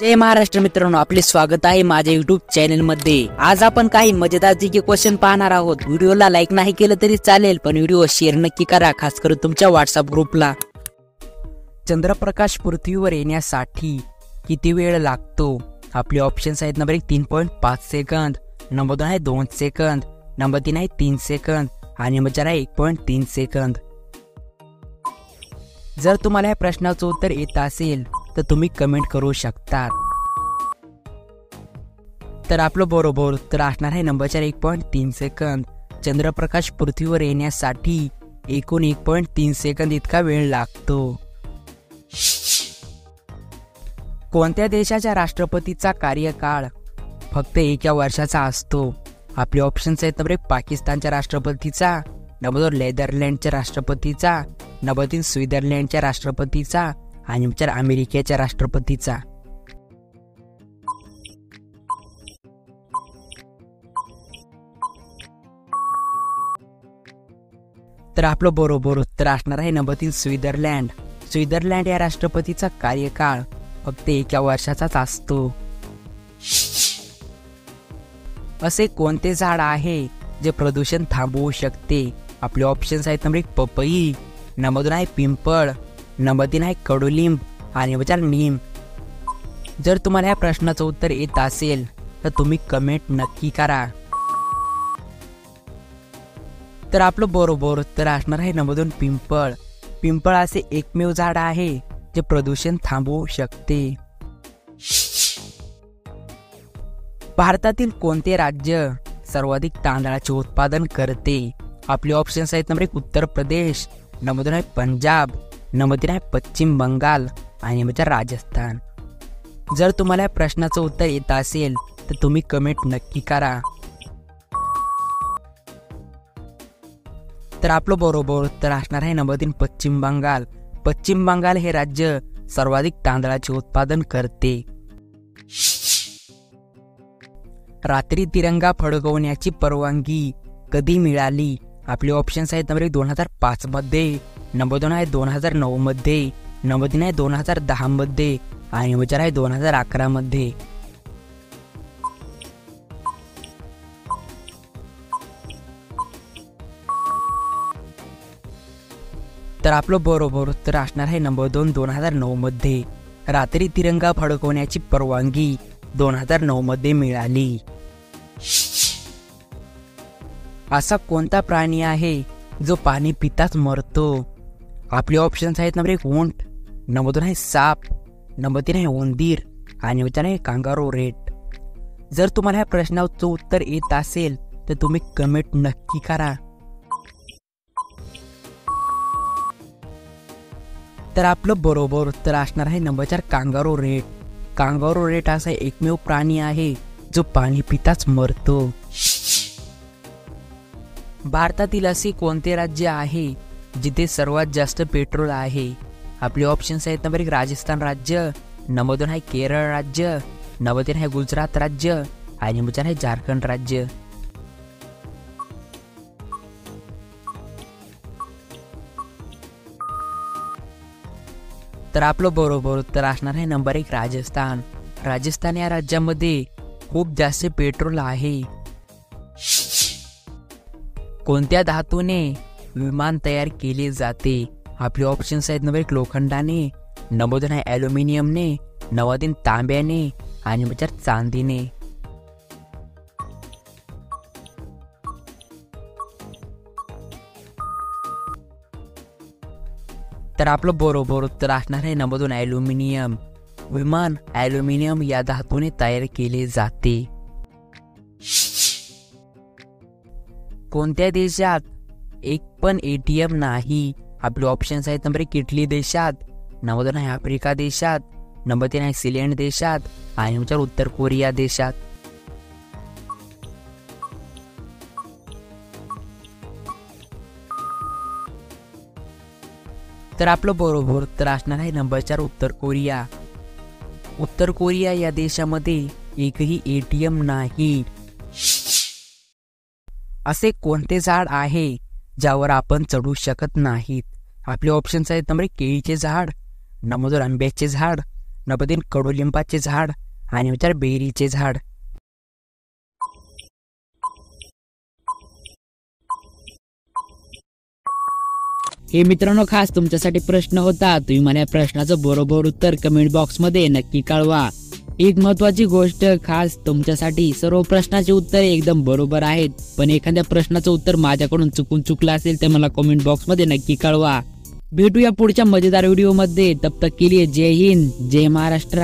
जय महाराष्ट्र मित्रांनो, आपले स्वागत आहे माझ्या युट्यूब चॅनल मध्ये। आज आपण काही मजेदार जीके क्वेश्चन पाहणार आहोत। व्हिडिओला लाईक नाही केलं तरी चालेल, पण व्हिडिओ शेअर नक्की करा, खास करून तुमच्या व्हॉट्सअप ग्रुपला। चंद्रप्रकाश पृथ्वीवर येण्यासाठी किती वेळ लागतो? आपले ऑप्शन्स आहेत नंबर 1 3.5 सेकंद, नंबर 2 आहे 2 सेकंद, नंबर 3 आहे 3 सेकंद आणि नंबर 4 आहे 1.3 सेकंद। जर तुम्हाला या प्रश्नाचं उत्तर येत असेल तर तुम्ही कमेंट करू शकता। तर आपलं बरोबर उत्तर असणार आहे नंबर 4 1.3 सेकंद। चंद्रप्रकाश पृथ्वीवर येण्यासाठी एकूण 1.3 सेकंद इतका वेळ लागतो। कोणत्या देशाच्या राष्ट्रपतीचा कार्यकाळ फक्त 1 वर्षाचा असतो? आपले ऑप्शन्स आहेत नंबर 1 पाकिस्तानच्या राष्ट्रपतीचा, नंबर 2 नेदरलँडच्या राष्ट्रपतीचा, नंबर 3 स्वित्झर्लंडच्या राष्ट्रपतीचा आणि नंबर 4 अमेरिकेच्या राष्ट्रपतीचा। तर आपलं बरोबर उत्तर असणार आहे नंबर 3 स्वित्झर्लंड। स्वित्झर्लंड या राष्ट्रपतीचा कार्यकाळ फक्त 1 वर्षाचाच असतो। असे कोणते झाड आहे जे प्रदूषण थांबवू शकते? आपले ऑप्शन्स आहेत नंबर 1 पपई, नंबर 2 आहे पिंपळ, नंबर 3 आहे कडुलिंब आणि नंबर 4 नीम। जर तुम्हाला या प्रश्नाचं उत्तर येत असेल तर तुम्ही कमेंट नक्की करा। तर आपलं बरोबर उत्तर असणार आहे नंबर 2 पिंपळ। पिंपळ असे एकमेव झाड आहे जे प्रदूषण थांबवू शकते। भारतातील कोणते राज्य सर्वाधिक तांदळाचे उत्पादन करते? आपले ऑप्शन्स आहेत नंबर 1 उत्तर प्रदेश, नंबर 2 आहे पंजाब, नंबर 3 आहे पश्चिम बंगाल आणि नंबर 4 राजस्थान। जर तुम्हाला या प्रश्नाचं उत्तर येत असेल तर तुम्ही कमेंट नक्की करा। तर आपलं बरोबर उत्तर असणार आहे नंबर 3 पश्चिम बंगाल। पश्चिम बंगाल हे राज्य सर्वाधिक तांदळाचे उत्पादन करते। रात्री तिरंगा फडकवण्याची परवानगी कधी मिळाली? आपले ऑप्शन्स आहेत नंबर 1 2005 मध्ये, नंबर 2 आहे 2009 मध्ये, नंबर 3 आहे 2010 मध्ये आणि नंबर 4 आहे 2011 मध्ये। तर आपलं बरोबर उत्तर असणार आहे नंबर 2 2009 मध्ये। रात्री तिरंगा फडकवण्याची परवानगी 2009 मध्ये मिळाली। असा कोणता प्राणी आहे जो पाणी पिताच मरतो? आपले ऑप्शन्स आहेत नंबर 1 उंट, नंबर 2 आहे साप, नंबर 3 आहे उंदीर आणि नंबर 4 आहे कांगारू रेट। जर तुम्हाला या प्रश्नाचं उत्तर येत असेल तर तुम्ही कमेंट नक्की करा। तर आपलं बरोबर उत्तर असणार आहे number 4 kangaroo rate. Kangaroo rate असा एकमेव प्राणी आहे जो पाणी पिताच मरतो। भारतातील असे कोणते राज्य आहे जिथे सर्वात जास्त पेट्रोल आहे? आपले ऑप्शन्स आहेत नंबर 1 राजस्थान राज्य, नंबर 2 आहे केरळ राज्य, नंबर 3 आहे गुजरात राज्य आणि नंबर 4 आहे झारखंड राज्य। तर आपलं बरोबर उत्तर असणार आहे नंबर 1 राजस्थान। राजस्थान या राज्यामध्ये खूप जास्त पेट्रोल आहे। कोणत्या धातूने विमान तयार केले जाते? आपले ऑप्शन्स आहेत नंबर 1 लोखंडाने, नंबर 2 आहे ॲल्युमिनियमने, नंबर 3 तांब्याने आणि नंबर 4 चांदीने। तर आपलं बरोबर उत्तर असणार आहे नंबर 2 ॲल्युमिनियम। विमान ॲल्युमिनियम या धातूने तयार केले जाते। कोणत्या देशात एक पण ATM नाही? आपले ऑप्शन्स आहेत नंबर 1 इटली देशात, नंबर 2 आहे आफ्रिका देशात, नंबर 3 आहे सिलेंड देशात आणि नंबर 4 उत्तर कोरिया देशात। तर आपलं बरोबर उत्तर असणार आहे नंबर 4 उत्तर कोरिया। उत्तर कोरिया या देशामध्ये एकही ATM नाही। असे कोणते झाड आहे ज्यावर आपण चढू शकत नाहीत? आपले ऑप्शन्स आहेत नंबर 1 केळीचे झाड, नंबर 2 आंब्याचे झाड, नंबर 3 कडुलिंबाचे झाड आणि उत्तर बेरीचे झाड. हे मित्रांनो, खास तुमच्यासाठी प्रश्न होता. तुम्ही मला प्रश्नाचं बरोबर उत्तर कमेंट बॉक्स मध्ये नक्की कळवा. एक महत्वाची गोष्ट खास तुमच्यासाठी, सर्व प्रश्नाचे उत्तर एकदम बरोबर आहेत, पण एखाद्या प्रश्नाचं उत्तर माझ्याकडून चुकलं असेल तर मला कमेंट बॉक्स मध्ये नक्की कळवा. भेटूया पुढच्या मजेदार व्हिडिओ मध्ये. तब तक के लिए जय हिंद, जय महाराष्ट्र.